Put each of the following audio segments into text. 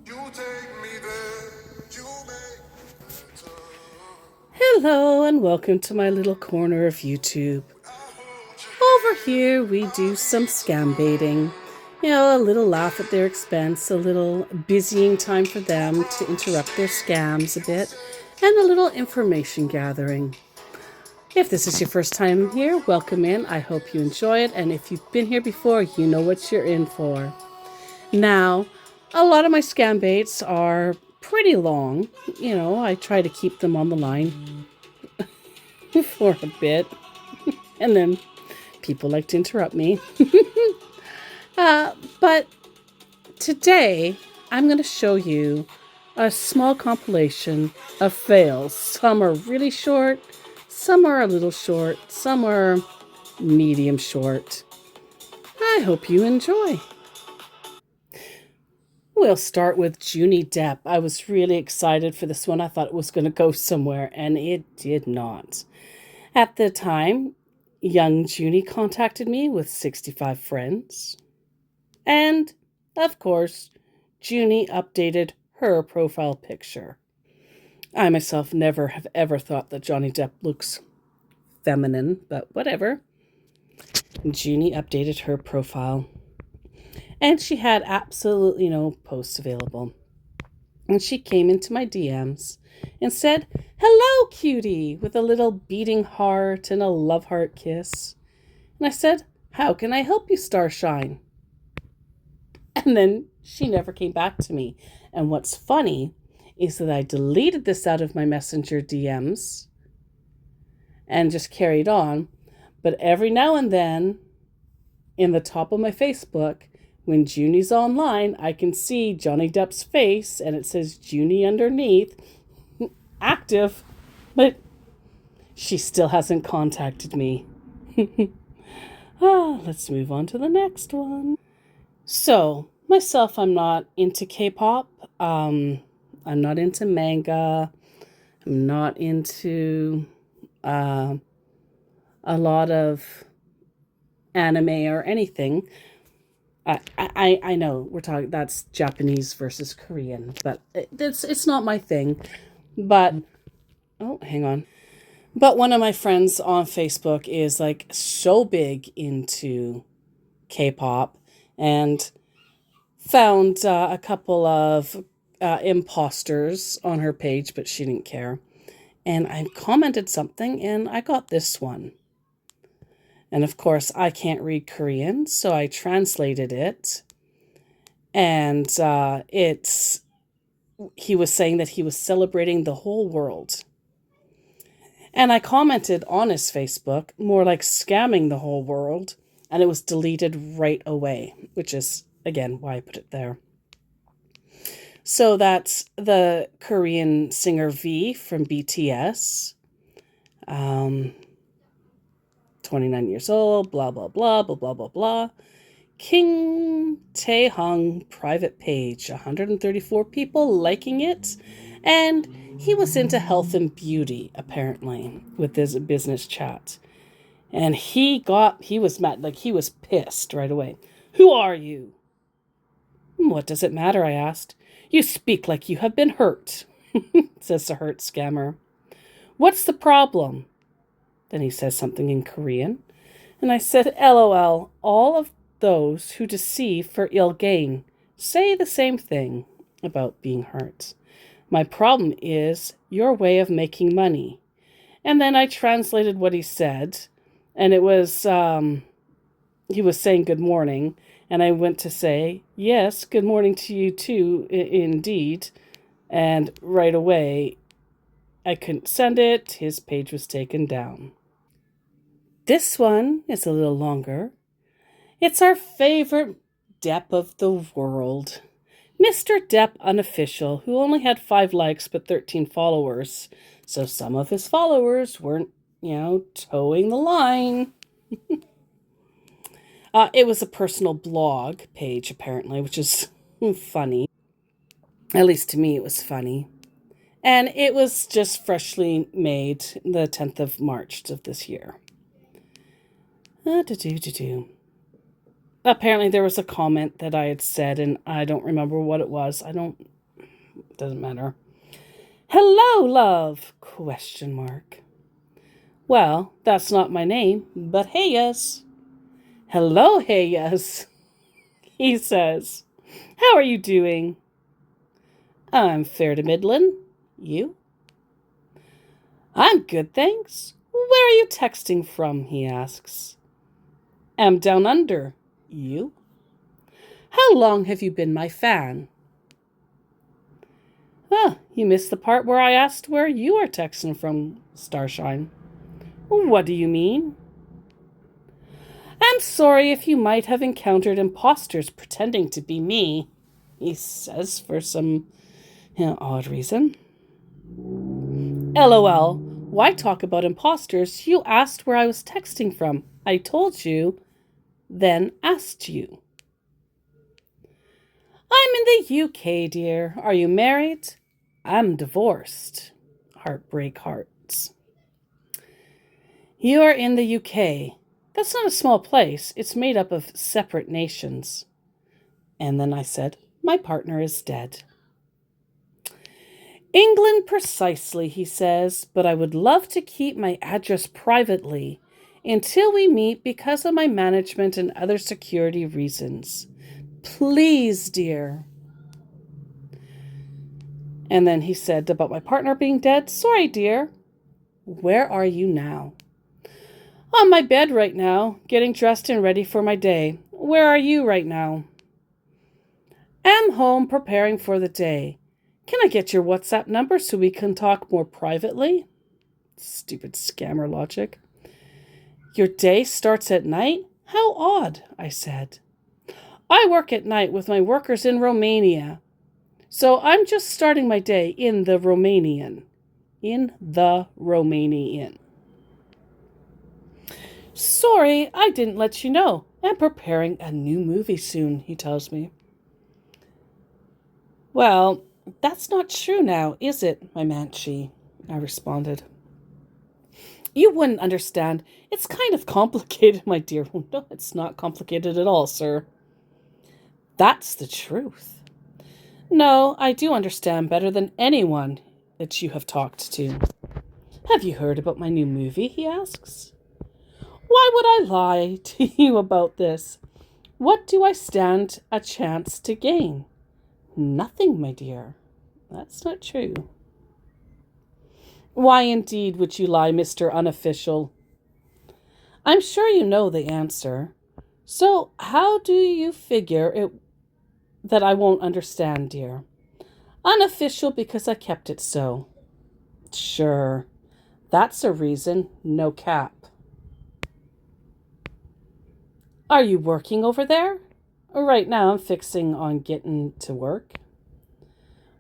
You take me there, you make better. Hello and welcome to my little corner of YouTube. I hold your Over hand, here we I do some need scam to know. baiting. A little laugh at their expense, a little busying time for You them to promised interrupt their me, scams a you bit, said and a little information gathering. If this is your first time here, welcome in. I hope you enjoy it, and if you've been here before, you know what you're in for. Now, a lot of my scam baits are pretty long. I try to keep them on the line for a bit, and then people like to interrupt me. But today, I'm going to show you a small compilation of fails. Some are really short, some are a little short, some are medium short. I hope you enjoy. We'll start with Junie Depp. I was really excited for this one. I thought it was going to go somewhere, and it did not. At the time, young Junie contacted me with 65 friends. And, of course, Junie updated her profile picture. I myself never have ever thought that Johnny Depp looks feminine, but whatever. Junie updated her profile. And she had absolutely no posts available. And she came into my DMs and said, "Hello, cutie," with a little beating heart and a love heart kiss. And I said, "How can I help you, Starshine?" And then she never came back to me. And what's funny is that I deleted this out of my Messenger DMs and just carried on. But every now and then, in the top of my Facebook, when Junie's online, I can see Johnny Depp's face and it says Junie underneath, active, but she still hasn't contacted me. Let's move on to the next one. So, myself, I'm not into K-pop. I'm not into manga. I'm not into uh, a lot of anime or anything. I know we're talking that's Japanese versus Korean, but it's not my thing. But oh, hang on. But one of my friends on Facebook is like so big into K-pop and found a couple of imposters on her page, but she didn't care. And I commented something, and I got this one. And of course, I can't read Korean, so I translated it. And he was saying that he was celebrating the whole world. And I commented on his Facebook, more like scamming the whole world, and it was deleted right away, which is, again, why I put it there. So that's the Korean singer V from BTS. 29 years old, blah, blah, blah, blah, blah, blah, blah. King Tae-hung private page, 134 people liking it. And he was into health and beauty, apparently, with his business chat. And he was mad, like he was pissed right away. "Who are you?" "What does it matter?" I asked. "You speak like you have been hurt," says the hurt scammer. "What's the problem?" Then he says something in Korean. And I said, "LOL, all of those who deceive for ill gain say the same thing about being hurt. My problem is your way of making money." And then I translated what he said, and it was he was saying good morning, and I went to say, "Yes, good morning to you too, indeed." And right away, I couldn't send it. His page was taken down. This one is a little longer. It's our favorite Depp of the world. Mr. Depp Unofficial, who only had 5 likes but 13 followers. So some of his followers weren't, towing the line. It was a personal blog page, apparently, which is funny. At least to me, it was funny. And it was just freshly made the 10th of March of this year. Apparently, there was a comment that I had said, and I don't remember what it was. I don't Doesn't matter. Hello, love? ? Well, that's not my name, but hey, yes. Hello, hey, yes, he says. How are you doing? I'm fair to middlin'. You? I'm good, thanks. Where are you texting from? He asks. Am down under. You? How long have you been my fan? Ah, you missed the part where I asked where you are texting from, Starshine. What do you mean? I'm sorry if you might have encountered imposters pretending to be me, he says for some odd reason. LOL. Why talk about imposters? You asked where I was texting from. I told you, then asked you. I'm in the UK, dear. Are you married? I'm divorced. Heartbreak hearts. You are in the UK. That's not a small place. It's made up of separate nations. And then I said, my partner is dead. England precisely, he says, but I would love to keep my address privately until we meet because of my management and other security reasons. Please, dear. And then he said about my partner being dead, sorry, dear. Where are you now? On my bed right now, getting dressed and ready for my day. Where are you right now? Am home preparing for the day. Can I get your WhatsApp number so we can talk more privately? Stupid scammer logic. Your day starts at night? How odd, I said. I work at night with my workers in Romania. So I'm just starting my day in the Romanian. Sorry, I didn't let you know. I'm preparing a new movie soon, he tells me. Well, that's not true now, is it, my manchi? I responded. You wouldn't understand. It's kind of complicated, my dear. No, it's not complicated at all, sir. That's the truth. No, I do understand better than anyone that you have talked to. Have you heard about my new movie? He asks. Why would I lie to you about this? What do I stand a chance to gain? Nothing, my dear. That's not true. Why indeed would you lie, Mr. Unofficial? I'm sure you know the answer. So how do you figure it that I won't understand, dear? Unofficial because I kept it so. Sure. That's a reason, no cap. Are you working over there? Right now I'm fixing on getting to work.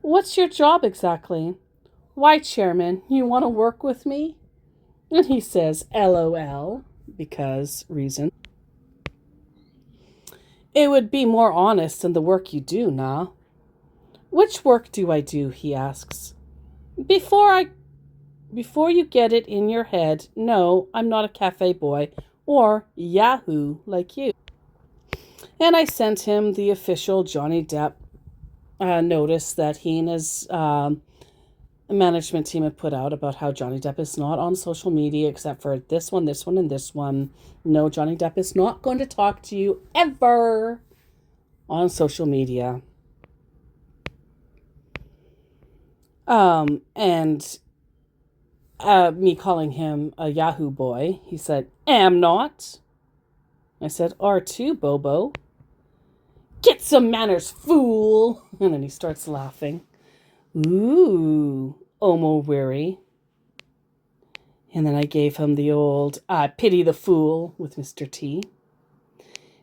What's your job exactly? Why, Chairman, you want to work with me? And he says, LOL, because reason. It would be more honest than the work you do, nah? Which work do I do, he asks. Before you get it in your head, no, I'm not a cafe boy or Yahoo like you. And I sent him the official Johnny Depp notice that he and his management team had put out about how Johnny Depp is not on social media except for this one, and this one. No, Johnny Depp is not going to talk to you ever on social media. And me calling him a Yahoo boy, he said, am not. I said, R2, Bobo. Get some manners, fool. And then he starts laughing. Ooh, Omo weary. And then I gave him the old, I pity the fool with Mr. T.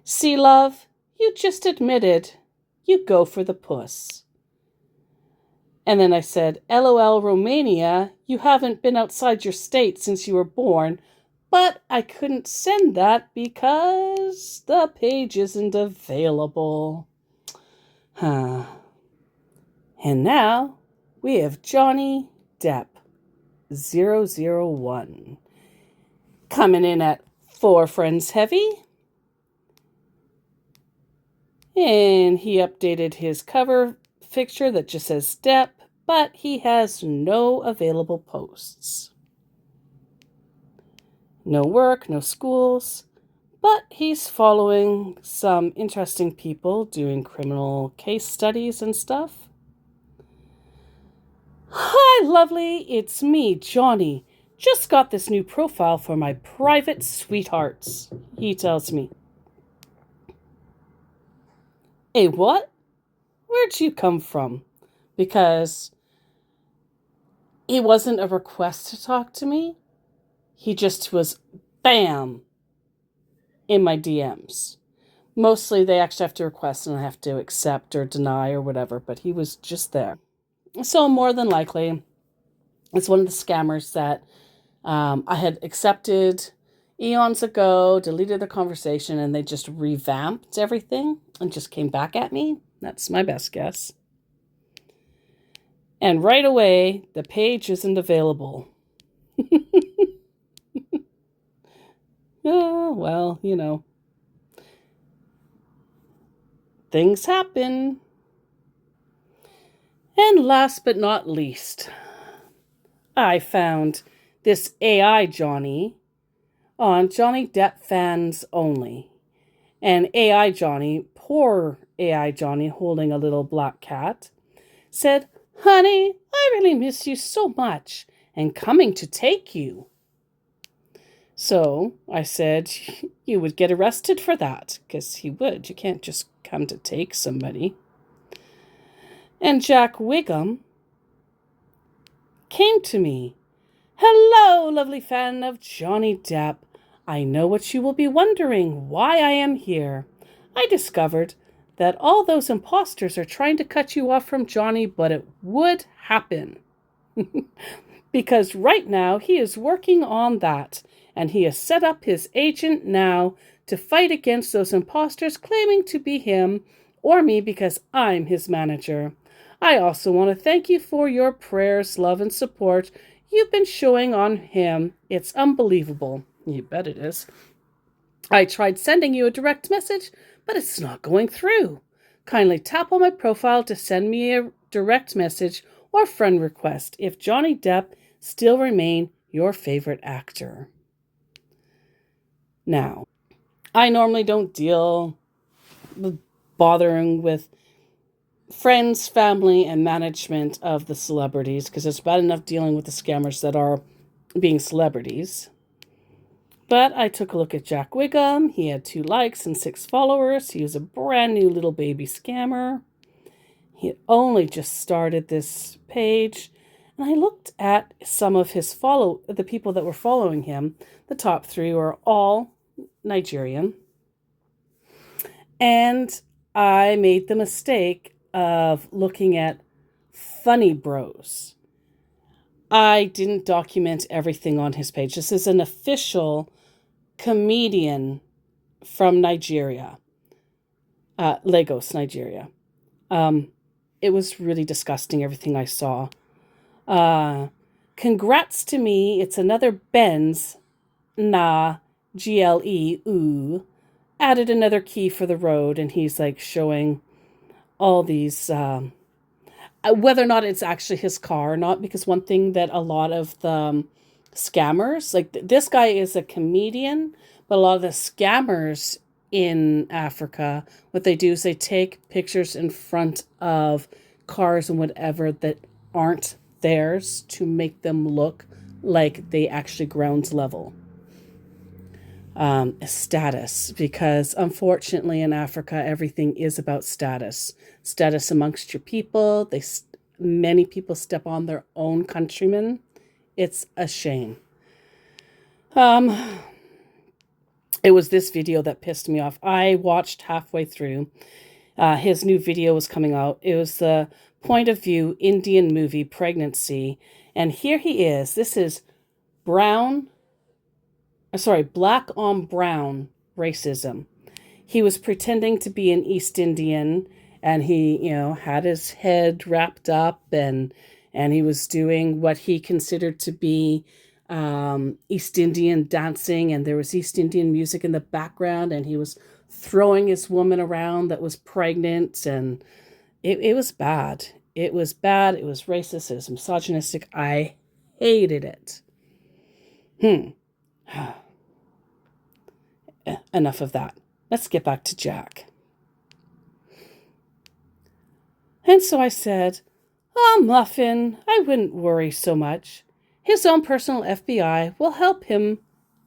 See, love, you just admitted you go for the puss. And then I said, LOL Romania, you haven't been outside your state since you were born, but I couldn't send that because the page isn't available. And now we have Johnny Depp 001 coming in at 4 friends heavy. And he updated his cover picture that just says Depp, but he has no available posts. No work, no schools, but he's following some interesting people doing criminal case studies and stuff. Hi, lovely, it's me, Johnny. Just got this new profile for my private sweethearts, he tells me. Hey, what? Where'd you come from? Because it wasn't a request to talk to me. He just was, bam, in my DMs. Mostly they actually have to request and I have to accept or deny or whatever, but he was just there. So more than likely, it's one of the scammers that I had accepted eons ago, deleted the conversation, and they just revamped everything and just came back at me. That's my best guess. And right away, the page isn't available. Oh, well, you know. Things happen. And last but not least, I found this AI Johnny on Johnny Depp fans only. And AI Johnny, poor AI Johnny holding a little black cat, said, "Honey, I really miss you so much and coming to take you." So I said, you would get arrested for that, because he would. You can't just come to take somebody. And Jack Wiggum came to me. "Hello, lovely fan of Johnny Depp. I know what you will be wondering, why I am here. I discovered that all those imposters are trying to cut you off from Johnny, but it would happen. Because right now he is working on that, and he has set up his agent now to fight against those imposters claiming to be him or me because I'm his manager. I also want to thank you for your prayers, love, and support you've been showing on him. It's unbelievable." You bet it is. "I tried sending you a direct message, but it's not going through. Kindly tap on my profile to send me a direct message or friend request if Johnny Depp still remain your favorite actor." Now, I normally don't deal with bothering with friends, family, and management of the celebrities because it's bad enough dealing with the scammers that are being celebrities. But I took a look at Jack Wiggum. He had 2 likes and 6 followers. He was a brand new little baby scammer. He had only just started this page. And I looked at some of the people that were following him. The top 3 were all Nigerian. And I made the mistake of looking at Funny Bros. I didn't document everything on his page. This is an official comedian from Nigeria, Lagos, Nigeria. It was really disgusting, everything I saw. Congrats to me, it's another Benz, nah, GLE, ooh. Added another key for the road, and he's like showing all these, whether or not it's actually his car or not, because one thing that a lot of the scammers, like this guy is a comedian, but a lot of the scammers in Africa, what they do is they take pictures in front of cars and whatever that aren't theirs to make them look like they actually ground level. Status, because unfortunately in Africa everything is about status amongst your people. Many people step on their own countrymen. It's a shame. It was this video that pissed me off. I watched halfway through. His new video was coming out. It was the point of view Indian movie Pregnancy, and here he is. This is black on brown racism. He was pretending to be an East Indian, and he, had his head wrapped up, and he was doing what he considered to be East Indian dancing, and there was East Indian music in the background, and he was throwing his woman around that was pregnant, and it was bad. It was bad. It was racist. It was misogynistic. I hated it. Enough of that. Let's get back to Jack. And so I said, "Oh, Muffin, I wouldn't worry so much. His own personal FBI will help him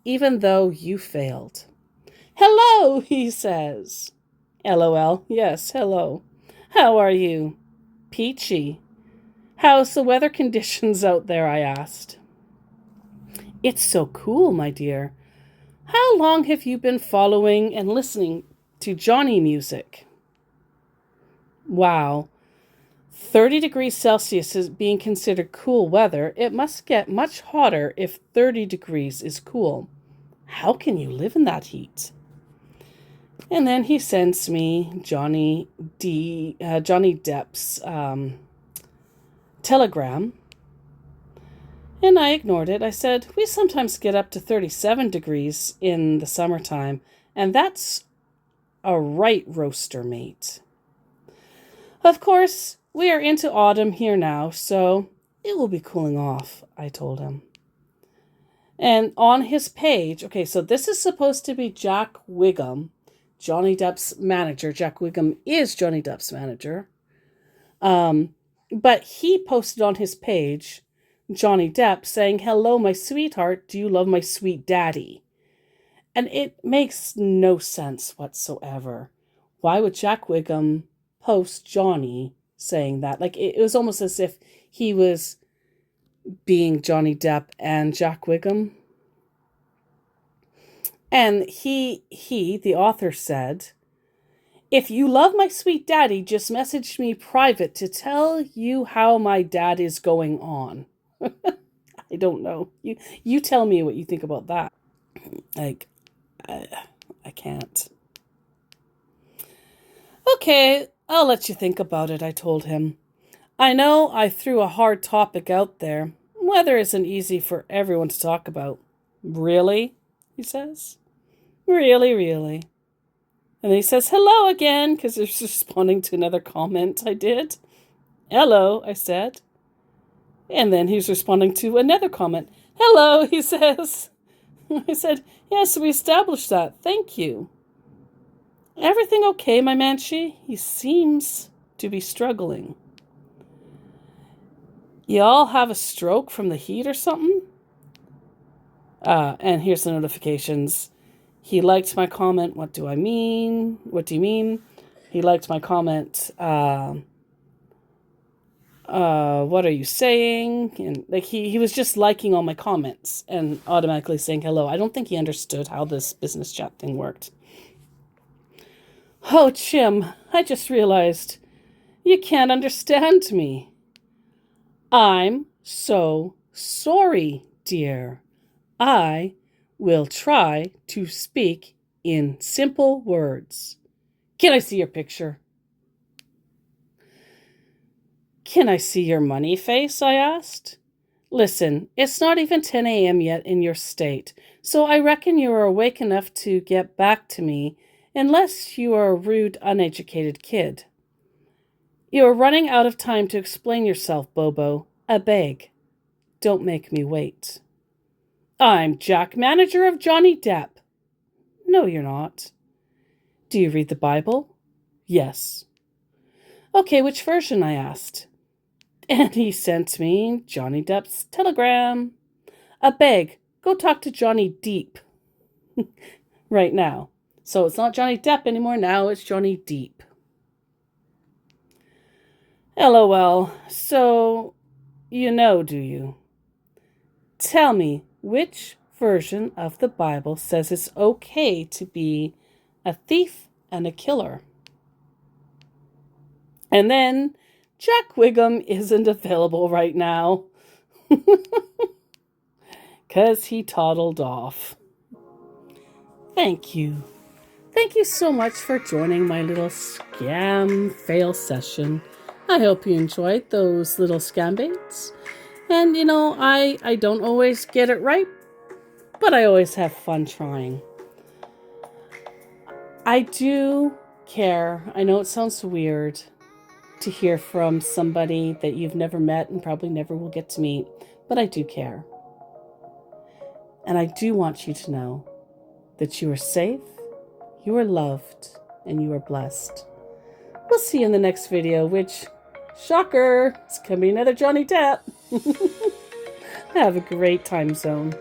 even though you failed." "Hello," he says. LOL. Yes, hello. "How are you?" "Peachy." "How's the weather conditions out there?" I asked. "It's so cool, my dear. How long have you been following and listening to Johnny music?" Wow. 30 degrees Celsius is being considered cool weather. It must get much hotter if 30 degrees is cool. How can you live in that heat? And then he sends me Johnny Depp's telegram. And I ignored it. I said, "We sometimes get up to 37 degrees in the summertime, and that's a right roaster, mate. Of course, we are into autumn here now, so it will be cooling off," I told him. And on his page, okay, so this is supposed to be Jack Wiggum, Johnny Depp's manager. Jack Wiggum is Johnny Depp's manager. But he posted on his page, Johnny Depp, saying, "Hello, my sweetheart. Do you love my sweet daddy?" And it makes no sense whatsoever. Why would Jack Wiggum post Johnny saying that? Like, it was almost as if he was being Johnny Depp and Jack Wiggum. And he, the author, said, "If you love my sweet daddy, just message me private to tell you how my dad is going on." I don't know. You tell me what you think about that. Like, I can't. "Okay, I'll let you think about it," I told him. "I know I threw a hard topic out there. Weather isn't easy for everyone to talk about." "Really?" he says. "Really, really." And then he says, "Hello again," because he's responding to another comment I did. "Hello," I said. And then he's responding to another comment. "Hello," he says. I said, "Yes, we established that. Thank you." "Everything okay, my manchi?" He seems to be struggling. "You all have a stroke from the heat or something?" And here's the notifications. He liked my comment. What do I mean? What do you mean? He liked my comment. What are you saying? And like he was just liking all my comments and automatically saying hello. I don't think he understood how this business chat thing worked. "Oh, Chim, I just realized you can't understand me." "I'm so sorry, dear. I will try to speak in simple words. Can I see your picture?" "Can I see your money face?" I asked. "Listen, it's not even 10 a.m. yet in your state, so I reckon you are awake enough to get back to me, unless you are a rude, uneducated kid. You are running out of time to explain yourself, Bobo. I beg, don't make me wait." "I'm Jack, manager of Johnny Depp." "No, you're not." "Do you read the Bible?" "Yes." "Okay, which version?" I asked. And he sent me Johnny Depp's telegram. "I beg, go talk to Johnny Deep right now." So it's not Johnny Depp anymore. Now it's Johnny Deep. LOL. So, you know, do you? Tell me, which version of the Bible says it's okay to be a thief and a killer? And then Jack Wiggum isn't available right now, because he toddled off. Thank you. Thank you so much for joining my little scam fail session. I hope you enjoyed those little scam baits. And, you know, I don't always get it right, but I always have fun trying. I do care. I know it sounds weird. to hear from somebody that you've never met and probably never will get to meet, but I do care. And I do want you to know that you are safe, you are loved, and you are blessed. We'll see you in the next video, which, shocker, it's going to be another Johnny Depp. Have a great time zone.